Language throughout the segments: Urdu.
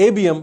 ABM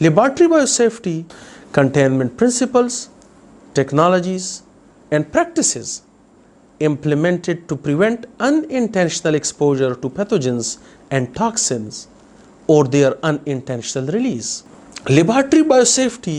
Laboratory biosafety containment principles, technologies and practices implemented to prevent unintentional exposure to pathogens and toxins or their unintentional release. Laboratory biosafety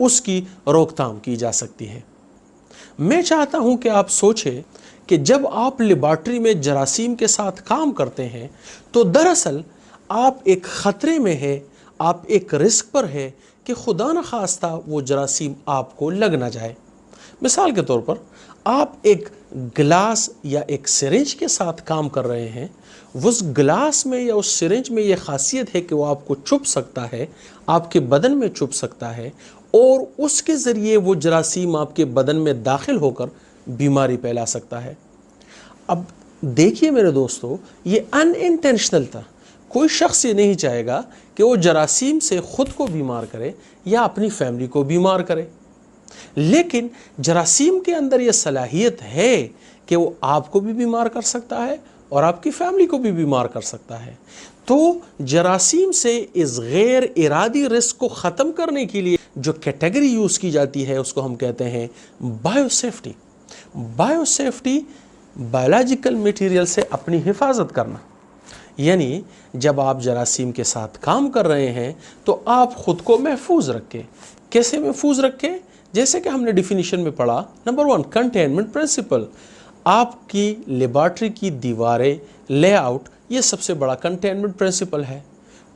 اس کی روک تھام کی جا سکتی ہے۔ میں چاہتا ہوں کہ آپ سوچیں کہ جب آپ لیبارٹری میں جراثیم کے ساتھ کام کرتے ہیں تو دراصل آپ ایک خطرے میں ہے، آپ ایک رسک پر ہے کہ خدا نخواستہ وہ جراثیم آپ کو لگ نہ جائے۔ مثال کے طور پر آپ ایک گلاس یا ایک سرنج کے ساتھ کام کر رہے ہیں، اس گلاس میں یا اس سرنج میں یہ خاصیت ہے کہ وہ آپ کو چبھ سکتا ہے، آپ کے بدن میں چبھ سکتا ہے، اور اس کے ذریعے وہ جراثیم آپ کے بدن میں داخل ہو کر بیماری پھیلا سکتا ہے۔ اب دیکھیے میرے دوستو، یہ ان انٹینشنل تھا۔ کوئی شخص یہ نہیں چاہے گا کہ وہ جراثیم سے خود کو بیمار کرے یا اپنی فیملی کو بیمار کرے، لیکن جراثیم کے اندر یہ صلاحیت ہے کہ وہ آپ کو بھی بیمار کر سکتا ہے اور آپ کی فیملی کو بھی بیمار کر سکتا ہے۔ تو جراثیم سے اس غیر ارادی رسک کو ختم کرنے کے لیے جو کیٹیگری یوز کی جاتی ہے اس کو ہم کہتے ہیں bio safety. Bio safety biological material سے اپنی حفاظت کرنا، یعنی جب آپ جراثیم کے ساتھ کام کر رہے ہیں تو آپ خود کو محفوظ رکھیں۔ کیسے محفوظ رکھیں؟ جیسے کہ ہم نے ڈیفینیشن میں پڑھا، نمبر 1 کنٹینمنٹ پرنسپل۔ آپ کی لیبارٹری کی دیواریں، لے آؤٹ، یہ سب سے بڑا کنٹینمنٹ پرنسپل ہے۔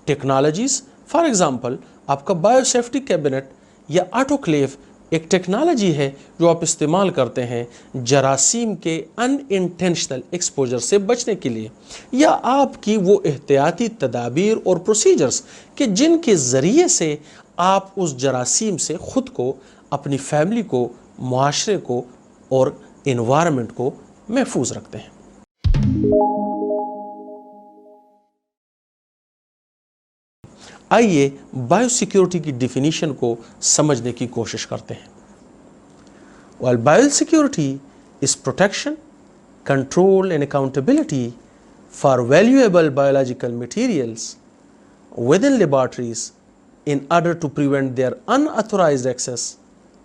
ٹیکنالوجیز، فار ایگزامپل آپ کا بایو سیفٹی کیبنٹ یا آٹوکلیو ایک ٹیکنالوجی ہے جو آپ استعمال کرتے ہیں جراثیم کے ان انٹینشنل ایکسپوجر سے بچنے کے لیے، یا آپ کی وہ احتیاطی تدابیر اور پروسیجرز کہ جن کے ذریعے سے آپ اس جراثیم سے خود کو، اپنی فیملی کو، معاشرے کو اور انوائرمنٹ کو محفوظ رکھتے ہیں۔ آئیے بایو سیکیورٹی کی ڈیفینیشن کو سمجھنے کی کوشش کرتے ہیں۔ While biosecurity is protection, control and accountability for valuable biological materials within laboratories in order to prevent their unauthorized access,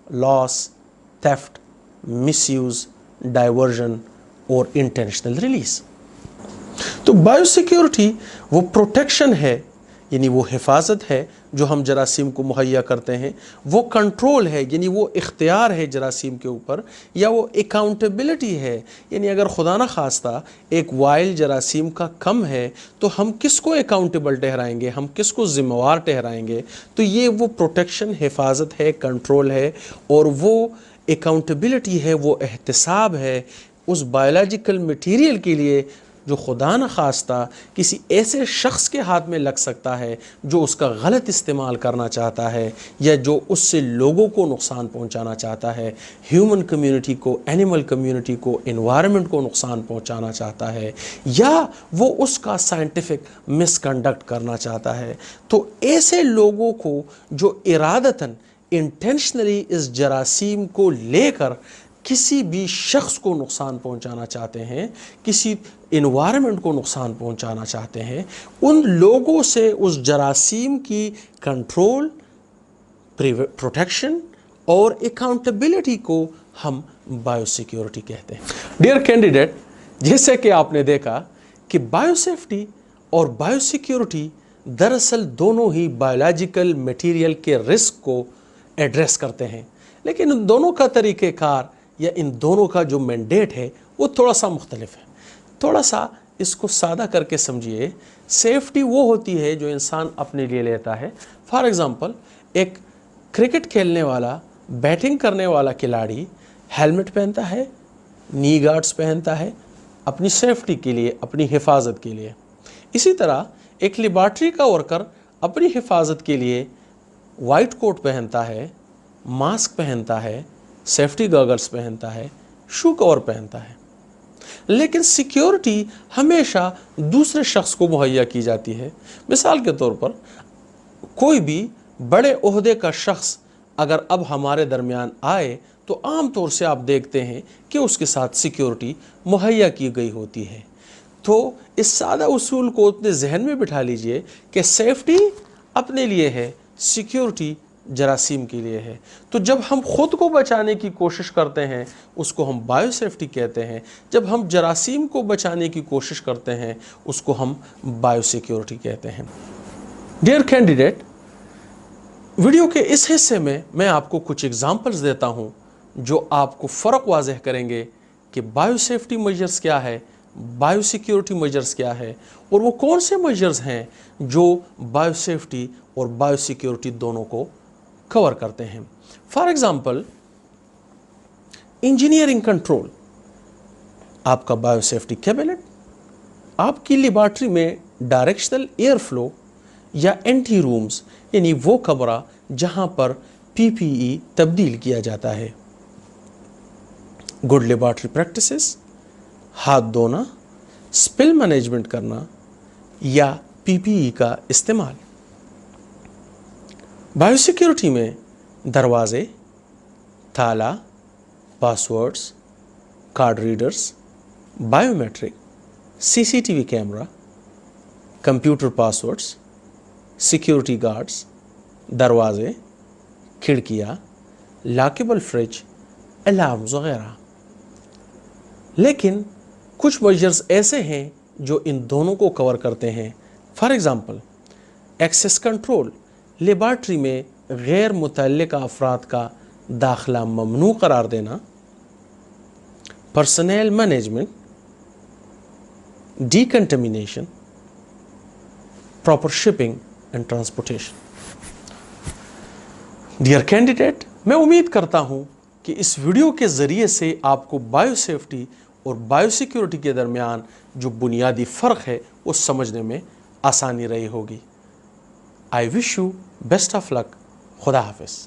loss, theft, misuse, diversion or intentional release۔ تو بایو سیکیورٹی وہ پروٹیکشن ہے، یعنی وہ حفاظت ہے جو ہم جراثیم کو مہیا کرتے ہیں، وہ کنٹرول ہے یعنی وہ اختیار ہے جراثیم کے اوپر، یا وہ اکاؤنٹیبلٹی ہے، یعنی اگر خدا نہ خواستہ ایک وائل جراثیم کا کم ہے تو ہم کس کو اکاؤنٹیبل ٹھہرائیں گے، ہم کس کو ذمہ وار ٹھہرائیں گے۔ تو یہ وہ پروٹیکشن، حفاظت ہے، کنٹرول ہے، اور وہ اکاؤنٹیبلٹی ہے، وہ احتساب ہے اس بایولوجیکل میٹیریل کے لیے جو خدا نہ خواستہ کسی ایسے شخص کے ہاتھ میں لگ سکتا ہے جو اس کا غلط استعمال کرنا چاہتا ہے، یا جو اس سے لوگوں کو نقصان پہنچانا چاہتا ہے، ہیومن کمیونٹی کو، اینیمل کمیونٹی کو، انوائرمنٹ کو نقصان پہنچانا چاہتا ہے، یا وہ اس کا سائنٹیفک مس کنڈکٹ کرنا چاہتا ہے۔ تو ایسے لوگوں کو جو ارادتاً، انٹینشنلی اس جراثیم کو لے کر کسی بھی شخص کو نقصان پہنچانا چاہتے ہیں، کسی انوائرمنٹ کو نقصان پہنچانا چاہتے ہیں، ان لوگوں سے اس جراثیم کی کنٹرول، پروٹیکشن اور اکاؤنٹیبلٹی کو ہم بایو سیکیورٹی کہتے ہیں۔ ڈیئر کینڈیڈیٹ، جیسے کہ آپ نے دیکھا کہ بایو سیفٹی اور بایو سیکیورٹی دراصل دونوں ہی بایولوجیکل میٹیریل کے رسک کو ایڈریس کرتے ہیں، لیکن ان دونوں کا طریقہ کار یا ان دونوں کا جو مینڈیٹ ہے وہ تھوڑا سا مختلف ہے۔ تھوڑا سا اس کو سادہ کر کے سمجھیے، سیفٹی وہ ہوتی ہے جو انسان اپنے لیے لیتا ہے۔ فار ایگزامپل ایک کرکٹ کھیلنے والا، بیٹنگ کرنے والا کھلاڑی ہیلمٹ پہنتا ہے، نی گارڈز پہنتا ہے اپنی سیفٹی کے لیے، اپنی حفاظت کے لیے۔ اسی طرح ایک لیبارٹری کا ورکر اپنی حفاظت کے لیے وائٹ کوٹ پہنتا ہے، ماسک پہنتا ہے، سیفٹی گاگلز پہنتا ہے، شو کور پہنتا ہے۔ لیکن سیکیورٹی ہمیشہ دوسرے شخص کو مہیا کی جاتی ہے۔ مثال کے طور پر کوئی بھی بڑے عہدے کا شخص اگر اب ہمارے درمیان آئے تو عام طور سے آپ دیکھتے ہیں کہ اس کے ساتھ سیکیورٹی مہیا کی گئی ہوتی ہے۔ تو اس سادہ اصول کو اپنے ذہن میں بٹھا لیجئے کہ سیفٹی اپنے لیے ہے، سیکیورٹی جراثیم کے لیے ہے۔ تو جب ہم خود کو بچانے کی کوشش کرتے ہیں اس کو ہم بایو سیفٹی کہتے ہیں، جب ہم جراثیم کو بچانے کی کوشش کرتے ہیں اس کو ہم بایو سیکیورٹی کہتے ہیں۔ ڈیئر کینڈیڈیٹ، ویڈیو کے اس حصے میں آپ کو کچھ ایگزامپلز دیتا ہوں جو آپ کو فرق واضح کریں گے کہ بایو سیفٹی میجرز کیا ہے، بایو سیکیورٹی میجرز کیا ہے، اور وہ کون سے میجرز ہیں جو بایو سیفٹی اور بایو سیکیورٹی دونوں کو کور کرتے ہیں۔ فار ایگزامپل انجینئرنگ کنٹرول، آپ کا بایو سیفٹی کیبنٹ، آپ کی لیبارٹری میں ڈائریکشنل ایئر فلو یا اینٹی رومز، یعنی وہ کمرہ جہاں پر پی پی ای تبدیل کیا جاتا ہے۔ گڈ لیبارٹری پریکٹسز، ہاتھ دھونا، سپل مینجمنٹ کرنا یا پی پی ای کا استعمال۔ بایو سیکیورٹی میں دروازے، تالا، passwords, card readers, biometric, C C T V camera, computer passwords, security guards, دروازے، کھڑکیاں، لاکیبل فریج، الارمز وغیرہ۔ لیکن کچھ میجرز ایسے ہیں جو ان دونوں کو کور کرتے ہیں۔ For example access control, laboratory میں غیر متعلقہ افراد کا داخلہ ممنوع قرار دینا۔ Personnel management, decontamination, proper shipping and transportation. Dear candidate, میں امید کرتا ہوں کہ اس ویڈیو کے ذریعے سے آپ کو بایو سیفٹی اور بایو سیکیورٹی کے درمیان جو بنیادی فرق ہے وہ سمجھنے میں آسانی رہی ہوگی۔ آئی وش یو بیسٹ آف لک۔ خدا حافظ۔